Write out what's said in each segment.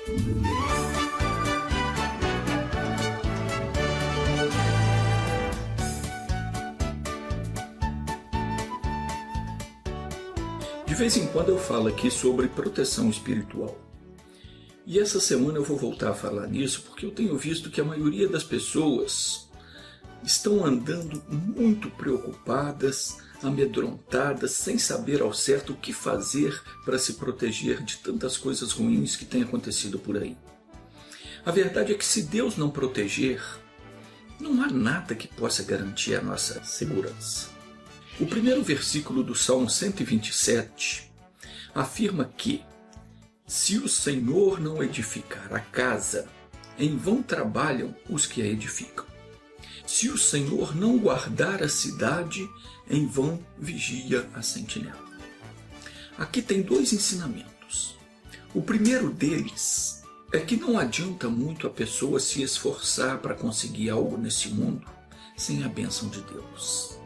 De vez em quando eu falo aqui sobre proteção espiritual. E essa semana eu vou voltar a falar nisso porque eu tenho visto que a maioria das pessoas estão andando muito preocupadas, amedrontadas, sem saber ao certo o que fazer para se proteger de tantas coisas ruins que têm acontecido por aí. A verdade é que se Deus não proteger, não há nada que possa garantir a nossa segurança. O primeiro versículo do Salmo 127 afirma que se o Senhor não edificar a casa, em vão trabalham os que a edificam. Se o Senhor não guardar a cidade, em vão vigia a sentinela. Aqui tem dois ensinamentos. O primeiro deles é que não adianta muito a pessoa se esforçar para conseguir algo nesse mundo sem a bênção de Deus.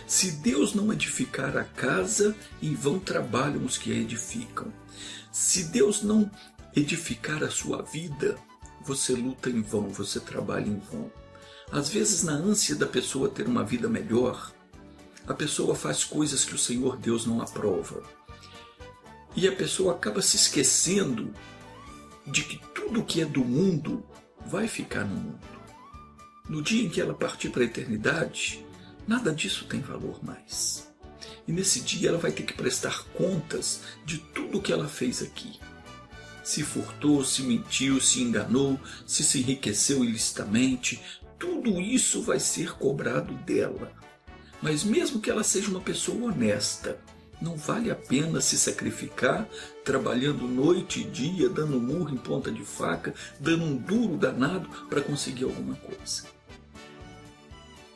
Se Deus não edificar a casa, em vão trabalham os que a edificam. Se Deus não edificar a sua vida, você luta em vão, você trabalha em vão. Às vezes, na ânsia da pessoa ter uma vida melhor, a pessoa faz coisas que o Senhor Deus não aprova. E a pessoa acaba se esquecendo de que tudo que é do mundo vai ficar no mundo. No dia em que ela partir para a eternidade, nada disso tem valor mais. E nesse dia ela vai ter que prestar contas de tudo o que ela fez aqui. Se furtou, se mentiu, se enganou, se enriqueceu ilicitamente, tudo isso vai ser cobrado dela. Mas mesmo que ela seja uma pessoa honesta, não vale a pena se sacrificar, trabalhando noite e dia, dando murro em ponta de faca, dando um duro danado para conseguir alguma coisa.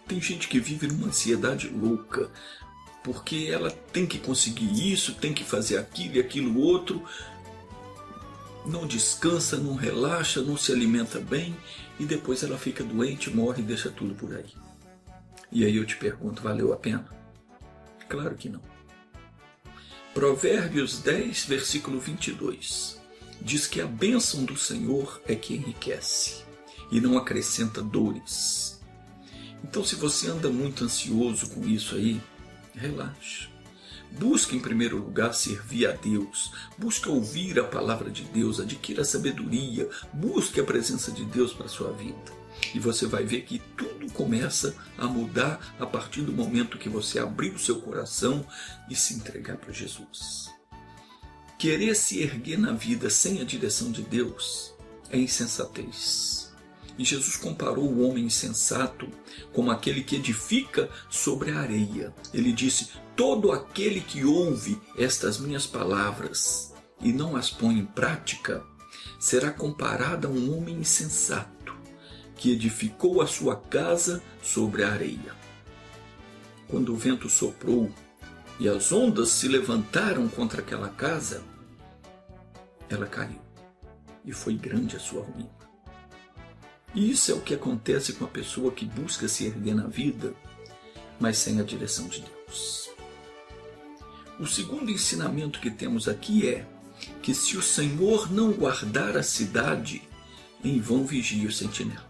Tem gente que vive numa ansiedade louca, porque ela tem que conseguir isso, tem que fazer aquilo e aquilo outro, não descansa, não relaxa, não se alimenta bem, e depois ela fica doente, morre e deixa tudo por aí. E aí eu te pergunto, valeu a pena? Claro que não. Provérbios 10, versículo 22, diz que a bênção do Senhor é que enriquece, e não acrescenta dores. Então, se você anda muito ansioso com isso aí, relaxe. Busque em primeiro lugar servir a Deus. Busque ouvir a palavra de Deus, adquira sabedoria. Busque a presença de Deus para a sua vida. E você vai ver que tudo começa a mudar a partir do momento que você abrir o seu coração e se entregar para Jesus. Querer se erguer na vida sem a direção de Deus é insensatez. E Jesus comparou o homem insensato como aquele que edifica sobre a areia. Ele disse, todo aquele que ouve estas minhas palavras e não as põe em prática, será comparado a um homem insensato que edificou a sua casa sobre a areia. Quando o vento soprou e as ondas se levantaram contra aquela casa, ela caiu e foi grande a sua ruína. E isso é o que acontece com a pessoa que busca se erguer na vida, mas sem a direção de Deus. O segundo ensinamento que temos aqui é que se o Senhor não guardar a cidade, em vão vigia o sentinela.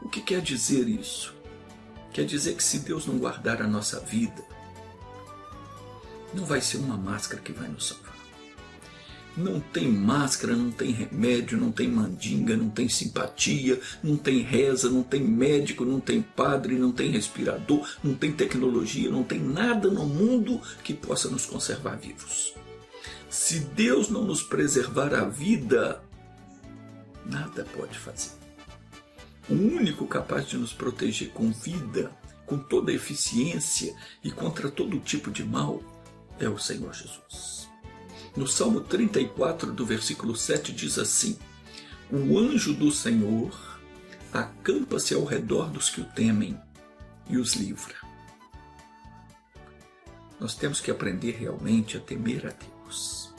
O que quer dizer isso? Quer dizer que se Deus não guardar a nossa vida, não vai ser uma máscara que vai nos salvar. Não tem máscara, não tem remédio, não tem mandinga, não tem simpatia, não tem reza, não tem médico, não tem padre, não tem respirador, não tem tecnologia, não tem nada no mundo que possa nos conservar vivos. Se Deus não nos preservar a vida, nada pode fazer. O único capaz de nos proteger com vida, com toda a eficiência e contra todo tipo de mal, é o Senhor Jesus. No Salmo 34, do versículo 7, diz assim, o anjo do Senhor acampa-se ao redor dos que o temem e os livra. Nós temos que aprender realmente a temer a Deus.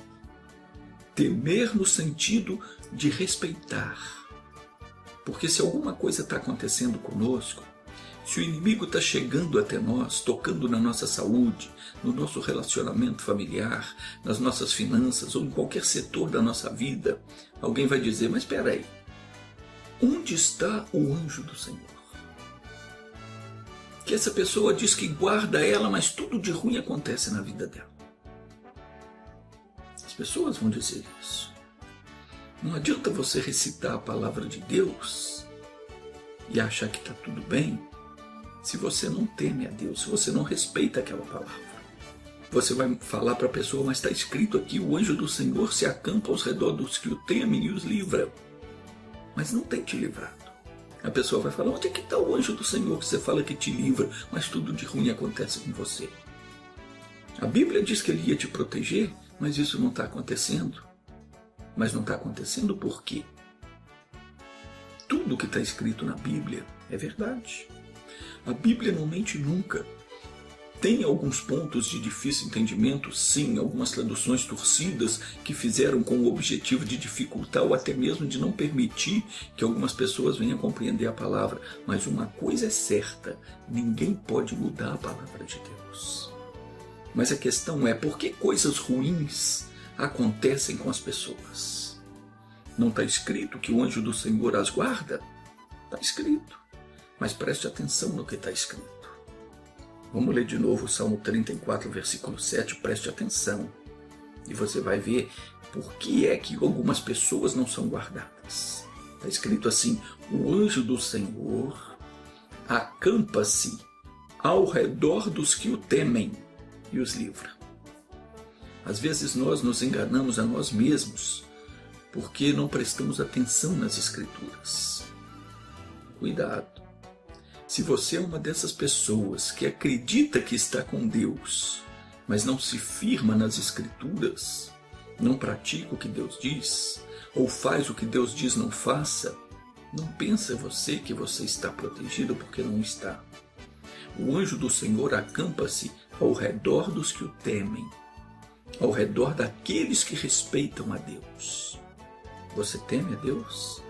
Temer no sentido de respeitar. Porque se alguma coisa está acontecendo conosco, Se o inimigo está chegando até nós, tocando na nossa saúde, no nosso relacionamento familiar, nas nossas finanças ou em qualquer setor da nossa vida, alguém vai dizer, mas espera aí, onde está o anjo do Senhor? Que essa pessoa diz que guarda ela, mas tudo de ruim acontece na vida dela. As pessoas vão dizer isso. Não adianta você recitar a palavra de Deus e achar que está tudo bem, se você não teme a Deus, se você não respeita aquela palavra. Você vai falar para a pessoa, mas está escrito aqui, o anjo do Senhor se acampa aos redor dos que o temem e os livra. Mas não tem te livrado. A pessoa vai falar, onde é que está o anjo do Senhor que você fala que te livra, mas tudo de ruim acontece com você? A Bíblia diz que ele ia te proteger, mas isso não está acontecendo. Mas não está acontecendo por quê? Tudo que está escrito na Bíblia é verdade. A Bíblia não mente nunca. Tem alguns pontos de difícil entendimento, sim, algumas traduções torcidas que fizeram com o objetivo de dificultar ou até mesmo de não permitir que algumas pessoas venham compreender a palavra. Mas uma coisa é certa, ninguém pode mudar a palavra de Deus. Mas a questão é, por que coisas ruins acontecem com as pessoas? Não está escrito que o anjo do Senhor as guarda? Está escrito. Mas preste atenção no que está escrito. Vamos ler de novo o Salmo 34, versículo 7, preste atenção. E você vai ver por que é que algumas pessoas não são guardadas. Está escrito assim, o anjo do Senhor acampa-se ao redor dos que o temem e os livra. Às vezes nós nos enganamos a nós mesmos porque não prestamos atenção nas Escrituras. Cuidado. Se você é uma dessas pessoas que acredita que está com Deus, mas não se firma nas Escrituras, não pratica o que Deus diz, ou faz o que Deus diz não faça, não pensa você que você está protegido porque não está. O anjo do Senhor acampa-se ao redor dos que o temem, ao redor daqueles que respeitam a Deus. Você teme a Deus?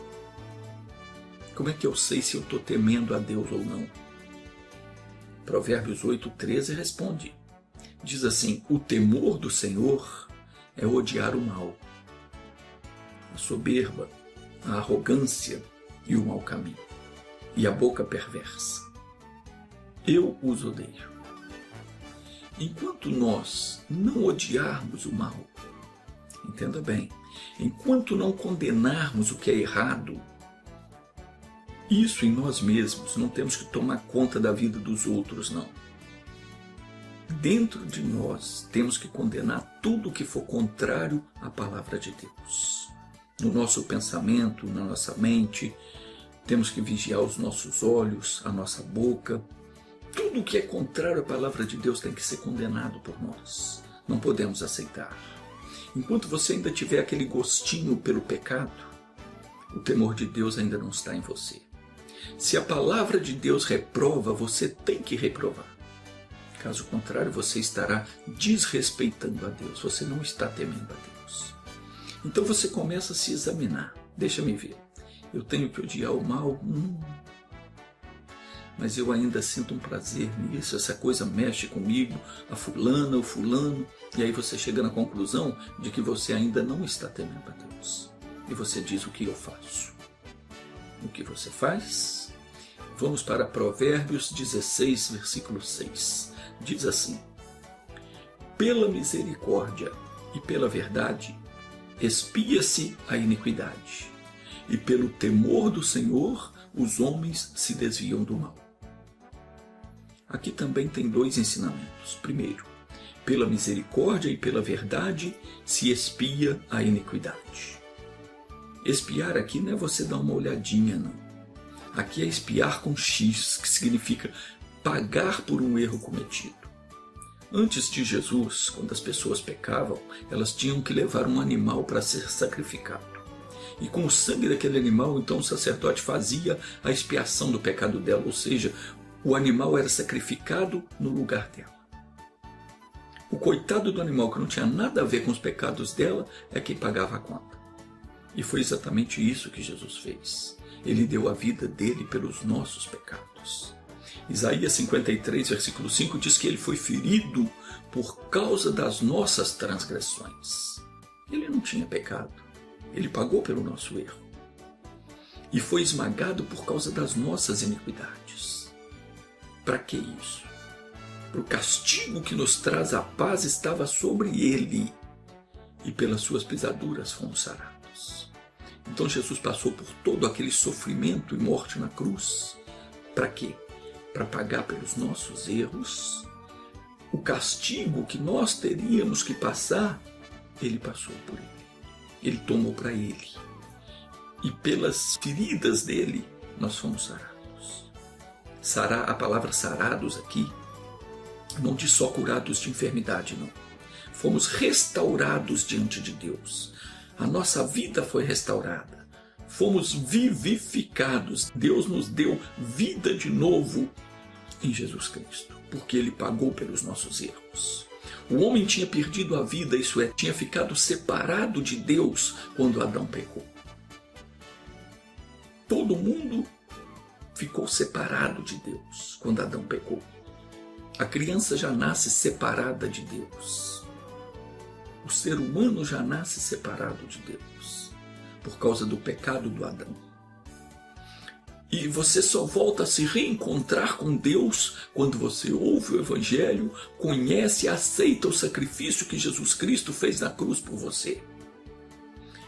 Como é que eu sei se eu estou temendo a Deus ou não? Provérbios 8,13 responde. Diz assim, o temor do Senhor é odiar o mal, a soberba, a arrogância e o mau caminho, e a boca perversa. Eu os odeio. Enquanto nós não odiarmos o mal, entenda bem, enquanto não condenarmos o que é errado, isso em nós mesmos, não temos que tomar conta da vida dos outros, não. Dentro de nós, temos que condenar tudo que for contrário à palavra de Deus. No nosso pensamento, na nossa mente, temos que vigiar os nossos olhos, a nossa boca. Tudo que é contrário à palavra de Deus tem que ser condenado por nós. Não podemos aceitar. Enquanto você ainda tiver aquele gostinho pelo pecado, o temor de Deus ainda não está em você. Se a palavra de Deus reprova, você tem que reprovar. Caso contrário, você estará desrespeitando a Deus. Você não está temendo a Deus. Então você começa a se examinar. Deixa-me ver. Eu tenho que odiar o mal? Mas eu ainda sinto um prazer nisso. Essa coisa mexe comigo. A fulana, o fulano. E aí você chega na conclusão de que você ainda não está temendo a Deus. E você diz, o que eu faço? O que você faz? Vamos para Provérbios 16, versículo 6. Diz assim, pela misericórdia e pela verdade, expia-se a iniquidade, e pelo temor do Senhor, os homens se desviam do mal. Aqui também tem dois ensinamentos. Primeiro, pela misericórdia e pela verdade, se expia a iniquidade. Espiar aqui não é você dar uma olhadinha, não. Aqui é espiar com X, que significa pagar por um erro cometido. Antes de Jesus, quando as pessoas pecavam, elas tinham que levar um animal para ser sacrificado. E com o sangue daquele animal, então o sacerdote fazia a expiação do pecado dela, ou seja, o animal era sacrificado no lugar dela. O coitado do animal, que não tinha nada a ver com os pecados dela, é quem pagava a conta. E foi exatamente isso que Jesus fez. Ele deu a vida dele pelos nossos pecados. Isaías 53, versículo 5 diz que ele foi ferido por causa das nossas transgressões. Ele não tinha pecado, ele pagou pelo nosso erro. E foi esmagado por causa das nossas iniquidades. Para que isso? Para o castigo que nos traz a paz estava sobre ele, e pelas suas pisaduras fomos sarados. Então Jesus passou por todo aquele sofrimento e morte na cruz. Para quê? Para pagar pelos nossos erros. O castigo que nós teríamos que passar, ele passou por ele. Ele tomou para ele. E pelas feridas dele, nós fomos sarados. A palavra sarados aqui não diz só curados de enfermidade, não. Fomos restaurados diante de Deus. A nossa vida foi restaurada. Fomos vivificados. Deus nos deu vida de novo em Jesus Cristo, porque ele pagou pelos nossos erros. O homem tinha perdido a vida, isso é, tinha ficado separado de Deus quando Adão pecou. Todo mundo ficou separado de Deus quando Adão pecou. A criança já nasce separada de Deus. O ser humano já nasce separado de Deus por causa do pecado do Adão. E você só volta a se reencontrar com Deus quando você ouve o Evangelho, conhece e aceita o sacrifício que Jesus Cristo fez na cruz por você.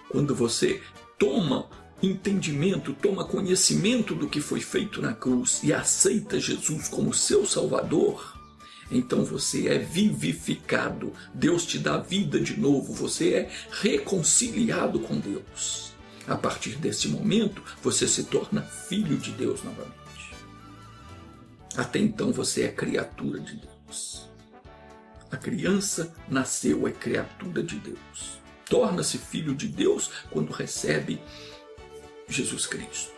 Quando você toma entendimento, toma conhecimento do que foi feito na cruz e aceita Jesus como seu Salvador, então você é vivificado. Deus te dá vida de novo, você é reconciliado com Deus. A partir desse momento, você se torna filho de Deus novamente. Até então você é criatura de Deus. A criança nasceu, é criatura de Deus. Torna-se filho de Deus quando recebe Jesus Cristo.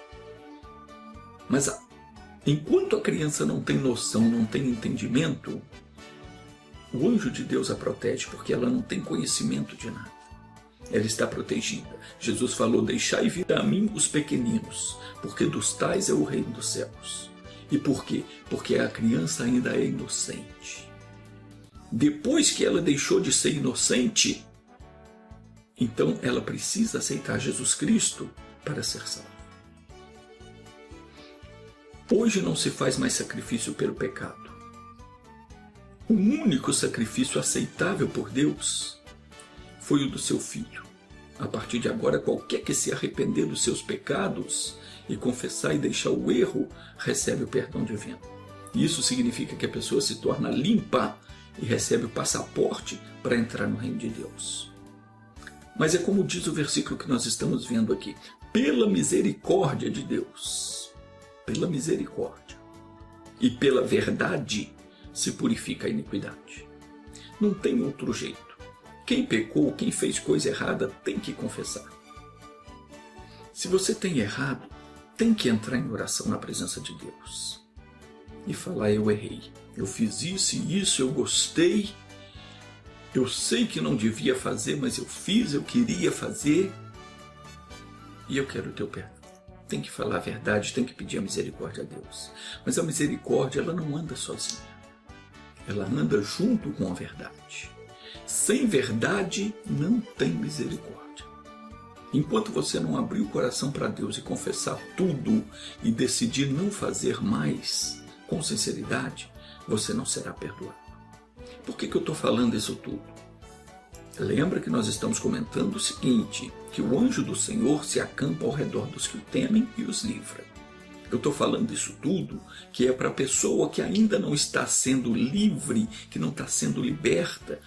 Mas enquanto a criança não tem noção, não tem entendimento, o anjo de Deus a protege porque ela não tem conhecimento de nada. Ela está protegida. Jesus falou: deixai vir a mim os pequeninos, porque dos tais é o reino dos céus. E por quê? Porque a criança ainda é inocente. Depois que ela deixou de ser inocente, então ela precisa aceitar Jesus Cristo para ser salva. Hoje não se faz mais sacrifício pelo pecado. O único sacrifício aceitável por Deus foi o do seu Filho. A partir de agora, qualquer que se arrepender dos seus pecados e confessar e deixar o erro, recebe o perdão divino. Isso significa que a pessoa se torna limpa e recebe o passaporte para entrar no reino de Deus. Mas é como diz o versículo que nós estamos vendo aqui: pela misericórdia de Deus, pela misericórdia e pela verdade se purifica a iniquidade. Não tem outro jeito. Quem pecou, quem fez coisa errada, tem que confessar. Se você tem errado, tem que entrar em oração na presença de Deus e falar: eu errei, eu fiz isso e isso, eu gostei, eu sei que não devia fazer, mas eu fiz, eu queria fazer e eu quero o teu perdão. Tem que falar a verdade, tem que pedir a misericórdia a Deus. Mas a misericórdia, ela não anda sozinha, ela anda junto com a verdade. Sem verdade não tem misericórdia. Enquanto você não abrir o coração para Deus e confessar tudo e decidir não fazer mais com sinceridade, você não será perdoado. Por que eu estou falando isso tudo? Lembra que nós estamos comentando o seguinte, que o anjo do Senhor se acampa ao redor dos que o temem e os livra. Eu estou falando isso tudo que é para a pessoa que ainda não está sendo livre, que não está sendo liberta,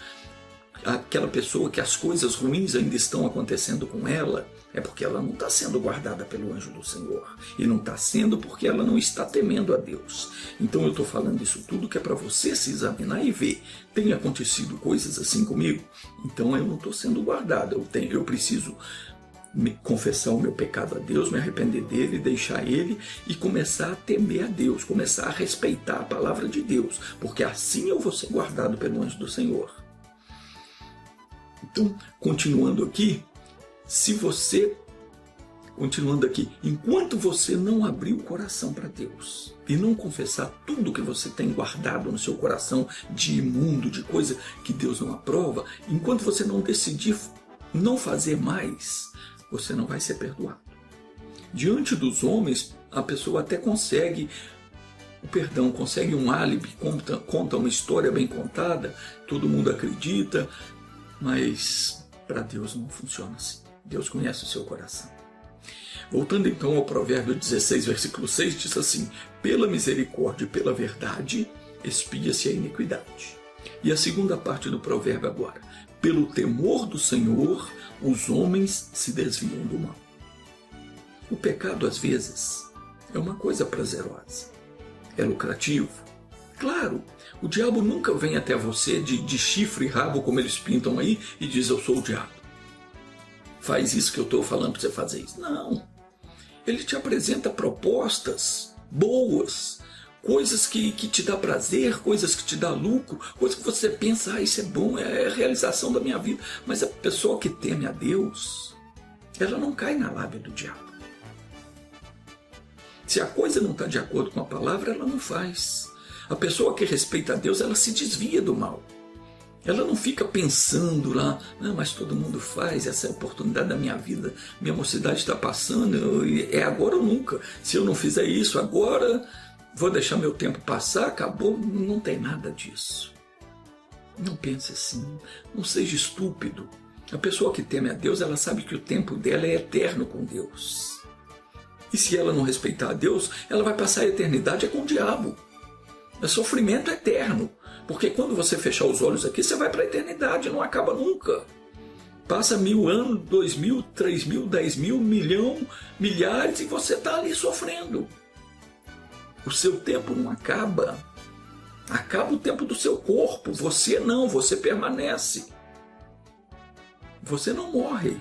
aquela pessoa que as coisas ruins ainda estão acontecendo com ela, é porque ela não está sendo guardada pelo anjo do Senhor. E não está sendo porque ela não está temendo a Deus. Então eu estou falando isso tudo que é para você se examinar e ver. Tem acontecido coisas assim comigo? Então eu não estou sendo guardado. Eu preciso confessar o meu pecado a Deus, me arrepender dele, deixar ele e começar a temer a Deus, começar a respeitar a palavra de Deus. Porque assim eu vou ser guardado pelo anjo do Senhor. Então, continuando aqui, se você Continuando aqui, enquanto você não abrir o coração para Deus e não confessar tudo que você tem guardado no seu coração de imundo, de coisa que Deus não aprova, enquanto você não decidir não fazer mais, você não vai ser perdoado. Diante dos homens, a pessoa até consegue o perdão, consegue um álibi, conta uma história bem contada, todo mundo acredita, mas para Deus não funciona assim. Deus conhece o seu coração. Voltando então ao provérbio 16, versículo 6, diz assim: pela misericórdia e pela verdade expia-se a iniquidade. E a segunda parte do provérbio agora: pelo temor do Senhor os homens se desviam do mal. O pecado às vezes é uma coisa prazerosa, é lucrativo. Claro, o diabo nunca vem até você de chifre e rabo como eles pintam aí e diz: eu sou o diabo, faz isso que eu estou falando para você fazer isso. Não. Ele te apresenta propostas boas, coisas que te dá prazer, coisas que te dá lucro, coisas que você pensa: isso é bom, é a realização da minha vida. Mas a pessoa que teme a Deus, ela não cai na lábia do diabo. Se a coisa não está de acordo com a palavra, ela não faz. A pessoa que respeita a Deus, ela se desvia do mal. Ela não fica pensando lá: mas todo mundo faz, essa é a oportunidade da minha vida, minha mocidade está passando, é agora ou nunca. Se eu não fizer isso agora, vou deixar meu tempo passar, acabou. Não tem nada disso. Não pense assim, não seja estúpido. A pessoa que teme a Deus, ela sabe que o tempo dela é eterno com Deus. E se ela não respeitar a Deus, ela vai passar a eternidade com o diabo. É sofrimento eterno. Porque quando você fechar os olhos aqui, você vai para a eternidade, não acaba nunca. Passa 1000 anos, 2000, 3000, 10.000, milhão, milhares, e você está ali sofrendo. O seu tempo não acaba. Acaba o tempo do seu corpo. Você não, você permanece. Você não morre.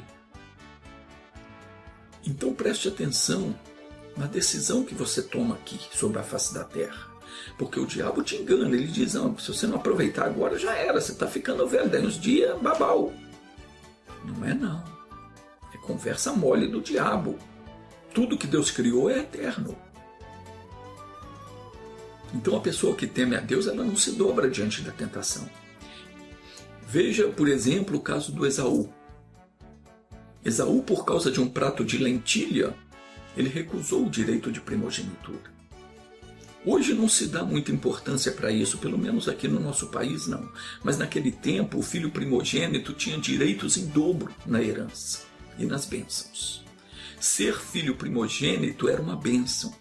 Então preste atenção na decisão que você toma aqui sobre a face da terra. Porque o diabo te engana, ele diz: não, se você não aproveitar agora, já era, você está ficando velho, daí uns dias, babau. Não é não, é conversa mole do diabo. Tudo que Deus criou é eterno. Então a pessoa que teme a Deus, ela não se dobra diante da tentação. Veja, por exemplo, o caso do Esaú. Esaú, por causa de um prato de lentilha, ele recusou o direito de primogenitura. Hoje não se dá muita importância para isso, pelo menos aqui no nosso país não. Mas naquele tempo o filho primogênito tinha direitos em dobro na herança e nas bênçãos. Ser filho primogênito era uma bênção,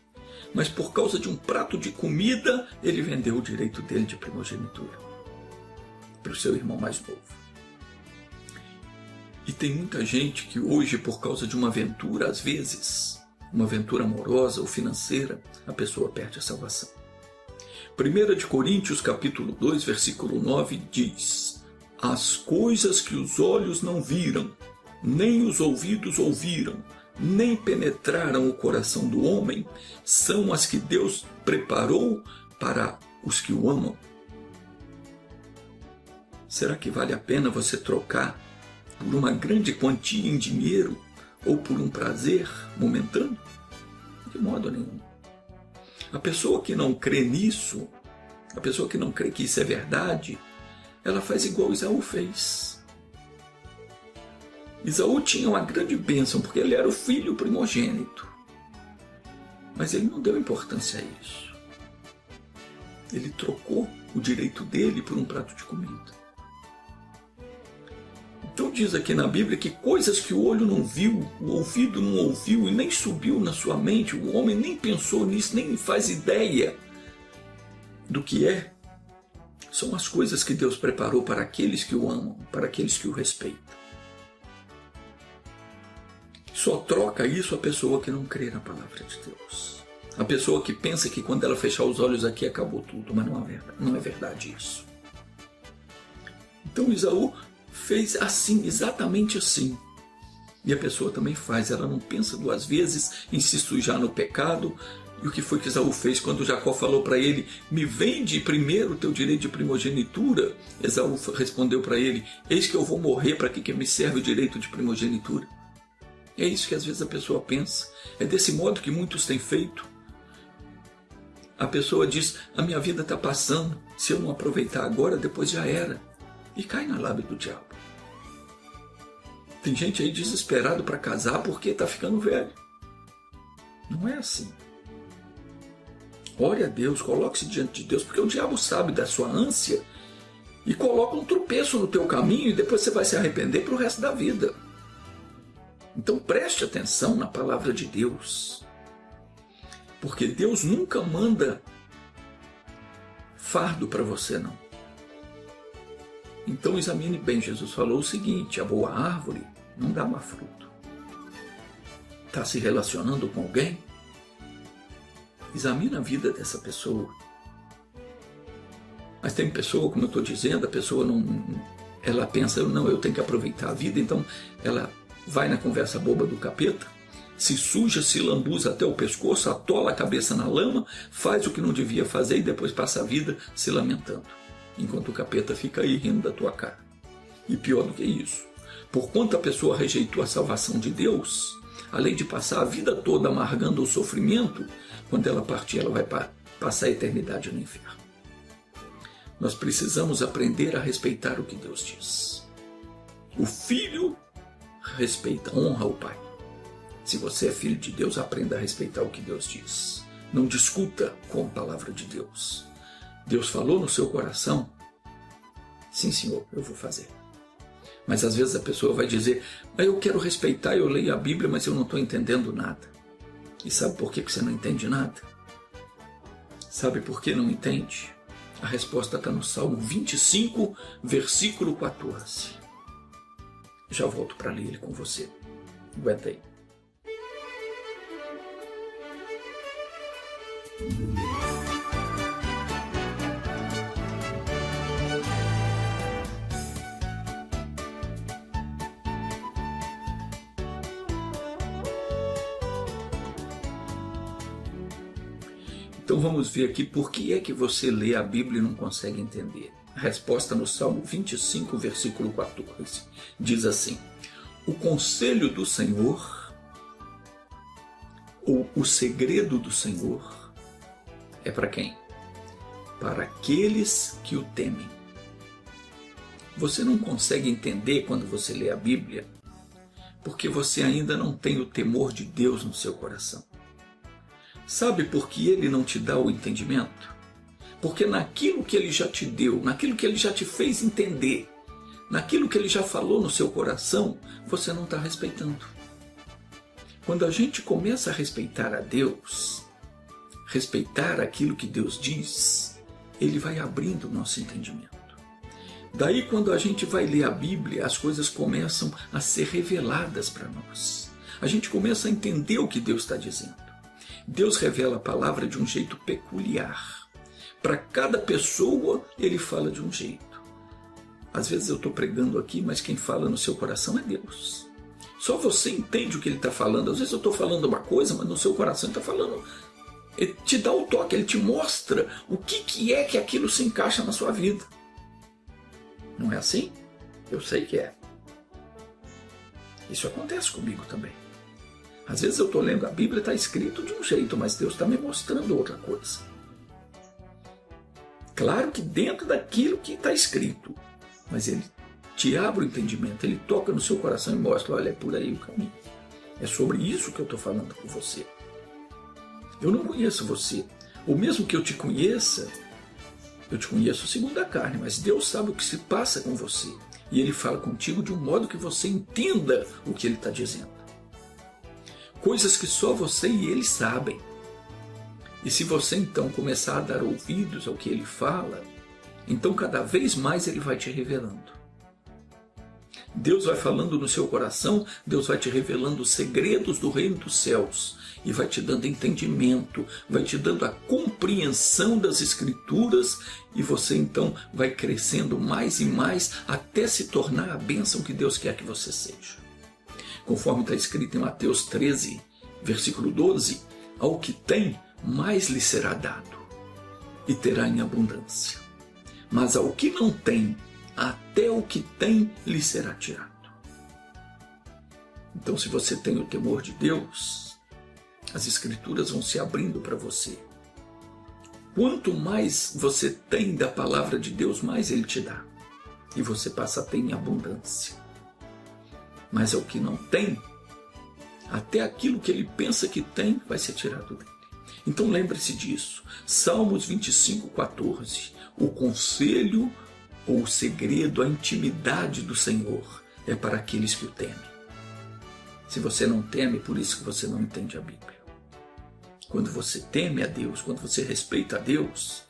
mas por causa de um prato de comida ele vendeu o direito dele de primogenitura para o seu irmão mais novo. E tem muita gente que hoje, por causa de uma aventura, às vezes, uma aventura amorosa ou financeira, a pessoa perde a salvação. 1 Coríntios capítulo 2, versículo 9 diz: as coisas que os olhos não viram, nem os ouvidos ouviram, nem penetraram o coração do homem, são as que Deus preparou para os que o amam. Será que vale a pena você trocar por uma grande quantia em dinheiro ou por um prazer momentâneo? De modo nenhum. A pessoa que não crê nisso, a pessoa que não crê que isso é verdade, ela faz igual Esaú fez. Esaú tinha uma grande bênção porque ele era o filho primogênito. Mas ele não deu importância a isso. Ele trocou o direito dele por um prato de comida. Então diz aqui na Bíblia que coisas que o olho não viu, o ouvido não ouviu e nem subiu na sua mente, o homem nem pensou nisso, nem faz ideia do que é, são as coisas que Deus preparou para aqueles que o amam, para aqueles que o respeitam. Só troca isso a pessoa que não crê na palavra de Deus. A pessoa que pensa que quando ela fechar os olhos aqui acabou tudo, mas não é verdade isso. Então Esaú fez assim, exatamente assim. E a pessoa também faz, ela não pensa duas vezes em se sujar no pecado. E o que foi que Esaú fez quando Jacó falou para ele: me vende primeiro o teu direito de primogenitura? Esaú respondeu para ele: eis que eu vou morrer, para que me serve o direito de primogenitura? É isso que às vezes a pessoa pensa. É desse modo que muitos têm feito. A pessoa diz, a minha vida está passando, se eu não aproveitar agora, depois já era. E cai na lábia do diabo. Tem gente aí desesperado para casar porque está ficando velho. Não é assim. Ore a Deus, coloque-se diante de Deus, porque o diabo sabe da sua ânsia e coloca um tropeço no teu caminho e depois você vai se arrepender para o resto da vida. Então preste atenção na palavra de Deus. Porque Deus nunca manda fardo para você, não. Então examine bem, Jesus falou o seguinte, a boa árvore não dá má fruto. Está se relacionando com alguém? Examina a vida dessa pessoa. Mas tem pessoa, como eu estou dizendo, a pessoa ela pensa, não, eu tenho que aproveitar a vida, então ela vai na conversa boba do capeta, se suja, se lambuza até o pescoço, atola a cabeça na lama, faz o que não devia fazer e depois passa a vida se lamentando, enquanto o capeta fica aí rindo da tua cara. E pior do que isso, porquanto a pessoa rejeitou a salvação de Deus, além de passar a vida toda amargando o sofrimento, quando ela partir, ela vai passar a eternidade no inferno. Nós precisamos aprender a respeitar o que Deus diz. O filho respeita, honra o pai. Se você é filho de Deus, aprenda a respeitar o que Deus diz. Não discuta com a palavra de Deus. Deus falou no seu coração, sim, Senhor, eu vou fazer. Mas às vezes a pessoa vai dizer, mas eu quero respeitar, eu leio a Bíblia, mas eu não estou entendendo nada. E sabe por que você não entende nada? Sabe por que não entende? A resposta está no Salmo 25, versículo 14. Já volto para ler ele com você. Aguenta aí. Então vamos ver aqui por que é que você lê a Bíblia e não consegue entender. A resposta no Salmo 25, versículo 14. Diz assim, o conselho do Senhor, ou o segredo do Senhor, é para quem? Para aqueles que o temem. Você não consegue entender quando você lê a Bíblia, porque você ainda não tem o temor de Deus no seu coração. Sabe por que Ele não te dá o entendimento? Porque naquilo que Ele já te deu, naquilo que Ele já te fez entender, naquilo que Ele já falou no seu coração, você não está respeitando. Quando a gente começa a respeitar a Deus, respeitar aquilo que Deus diz, Ele vai abrindo o nosso entendimento. Daí quando a gente vai ler a Bíblia, as coisas começam a ser reveladas para nós. A gente começa a entender o que Deus está dizendo. Deus revela a palavra de um jeito peculiar. Para cada pessoa, Ele fala de um jeito. Às vezes eu estou pregando aqui, mas quem fala no seu coração é Deus. Só você entende o que Ele está falando. Às vezes eu estou falando uma coisa, mas no seu coração Ele está falando. Ele te dá o toque, Ele te mostra o que é que aquilo se encaixa na sua vida. Não é assim? Eu sei que é. Isso acontece comigo também. Às vezes eu estou lendo a Bíblia e está escrito de um jeito, mas Deus está me mostrando outra coisa. Claro que dentro daquilo que está escrito, mas Ele te abre o entendimento, Ele toca no seu coração e mostra, olha, é por aí o caminho. É sobre isso que eu estou falando com você. Eu não conheço você, ou mesmo que eu te conheça segundo a carne, mas Deus sabe o que se passa com você. E Ele fala contigo de um modo que você entenda o que Ele está dizendo. Coisas que só você e Ele sabem. E se você então começar a dar ouvidos ao que Ele fala, então cada vez mais Ele vai te revelando. Deus vai falando no seu coração, Deus vai te revelando os segredos do reino dos céus e vai te dando entendimento, vai te dando a compreensão das Escrituras e você então vai crescendo mais e mais até se tornar a bênção que Deus quer que você seja. Conforme está escrito em Mateus 13, versículo 12, ao que tem, mais lhe será dado, e terá em abundância. Mas ao que não tem, até o que tem lhe será tirado. Então, se você tem o temor de Deus, as Escrituras vão se abrindo para você. Quanto mais você tem da palavra de Deus, mais Ele te dá. E você passa a ter em abundância. Mas é o que não tem, até aquilo que ele pensa que tem, vai ser tirado dele. Então lembre-se disso. Salmos 25:14. O conselho ou o segredo, a intimidade do Senhor é para aqueles que o temem. Se você não teme, por isso que você não entende a Bíblia. Quando você teme a Deus, quando você respeita a Deus,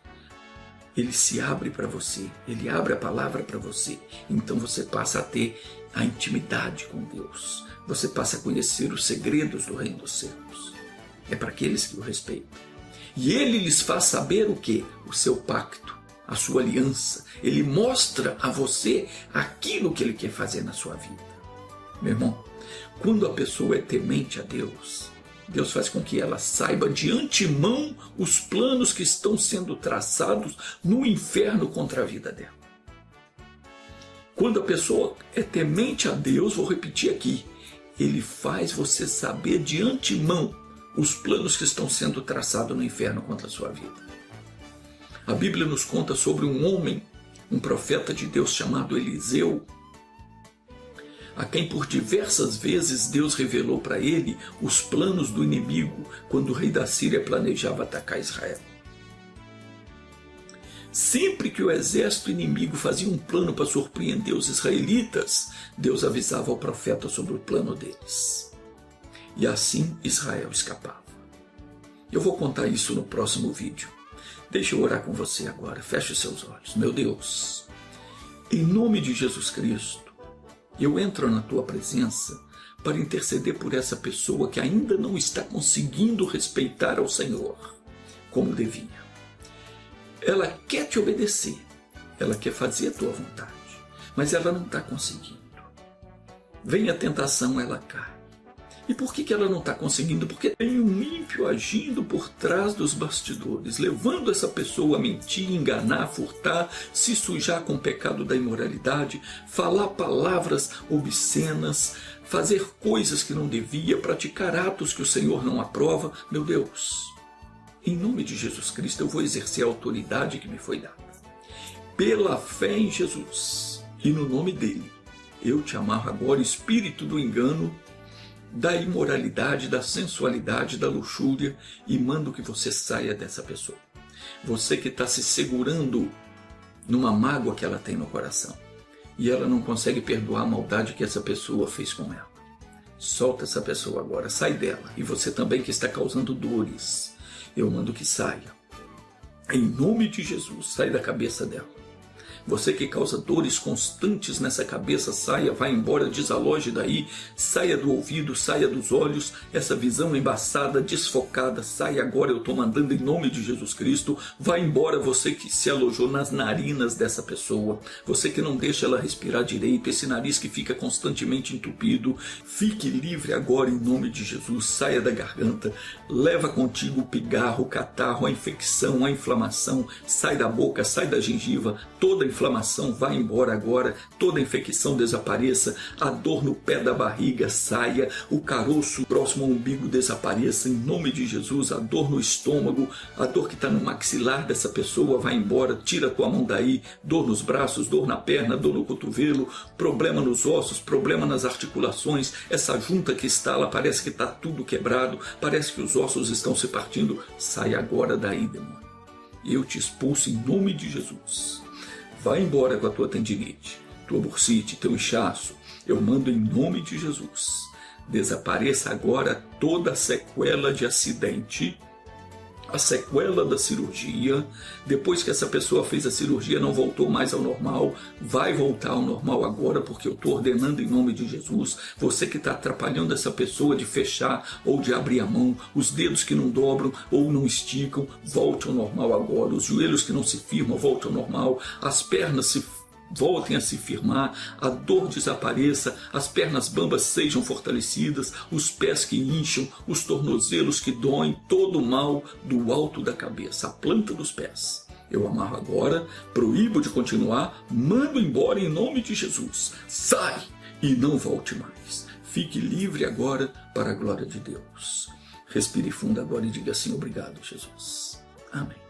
Ele se abre para você, Ele abre a palavra para você. Então você passa a ter a intimidade com Deus. Você passa a conhecer os segredos do reino dos céus. É para aqueles que o respeitam. E Ele lhes faz saber o quê? O seu pacto, a sua aliança. Ele mostra a você aquilo que Ele quer fazer na sua vida. Meu irmão, quando a pessoa é temente a Deus, Deus faz com que ela saiba de antemão os planos que estão sendo traçados no inferno contra a vida dela. Quando a pessoa é temente a Deus, vou repetir aqui, Ele faz você saber de antemão os planos que estão sendo traçados no inferno contra a sua vida. A Bíblia nos conta sobre um homem, um profeta de Deus chamado Eliseu, a quem por diversas vezes Deus revelou para ele os planos do inimigo quando o rei da Síria planejava atacar Israel. Sempre que o exército inimigo fazia um plano para surpreender os israelitas, Deus avisava ao profeta sobre o plano deles. E assim Israel escapava. Eu vou contar isso no próximo vídeo. Deixa eu orar com você agora. Feche os seus olhos. Meu Deus, em nome de Jesus Cristo, eu entro na tua presença para interceder por essa pessoa que ainda não está conseguindo respeitar ao Senhor como devia. Ela quer te obedecer, ela quer fazer a tua vontade, mas ela não está conseguindo. Vem a tentação, ela cai. E por que ela não está conseguindo? Porque tem um ímpio agindo por trás dos bastidores, levando essa pessoa a mentir, enganar, furtar, se sujar com o pecado da imoralidade, falar palavras obscenas, fazer coisas que não devia, praticar atos que o Senhor não aprova. Meu Deus, em nome de Jesus Cristo eu vou exercer a autoridade que me foi dada. Pela fé em Jesus e no nome dele, eu te amarro agora, espírito do engano, da imoralidade, da sensualidade, da luxúria, e mando que você saia dessa pessoa. Você que está se segurando numa mágoa que ela tem no coração e ela não consegue perdoar a maldade que essa pessoa fez com ela. Solta essa pessoa agora, sai dela. E você também que está causando dores, eu mando que saia. Em nome de Jesus, sai da cabeça dela. Você que causa dores constantes nessa cabeça, saia, vá embora, desaloje daí, saia do ouvido, saia dos olhos, essa visão embaçada, desfocada, saia agora, eu estou mandando em nome de Jesus Cristo, vá embora você que se alojou nas narinas dessa pessoa, você que não deixa ela respirar direito, esse nariz que fica constantemente entupido, fique livre agora em nome de Jesus, saia da garganta, leva contigo o pigarro, o catarro, a infecção, a inflamação, sai da boca, sai da gengiva, toda a inflamação vai embora agora, toda a infecção desapareça, a dor no pé da barriga saia, o caroço próximo ao umbigo desapareça, em nome de Jesus, a dor no estômago, a dor que está no maxilar dessa pessoa vai embora, tira a tua mão daí, dor nos braços, dor na perna, dor no cotovelo, problema nos ossos, problema nas articulações, essa junta que estala, parece que está tudo quebrado, parece que os ossos estão se partindo, sai agora daí, demônio. Eu te expulso em nome de Jesus. Vai embora com a tua tendinite, tua bursite, teu inchaço. Eu mando em nome de Jesus. Desapareça agora toda a sequela de acidente, a sequela da cirurgia. Depois que essa pessoa fez a cirurgia, não voltou mais ao normal. Vai voltar ao normal agora, porque eu estou ordenando em nome de Jesus. Você que está atrapalhando essa pessoa de fechar ou de abrir a mão, os dedos que não dobram ou não esticam, volte ao normal agora. Os joelhos que não se firmam, volte ao normal. As pernas voltem a se firmar, a dor desapareça, as pernas bambas sejam fortalecidas, os pés que incham, os tornozelos que doem, todo o mal do alto da cabeça, a planta dos pés. Eu amarro agora, proíbo de continuar, mando embora em nome de Jesus. Sai e não volte mais. Fique livre agora para a glória de Deus. Respire fundo agora e diga assim: obrigado, Jesus. Amém.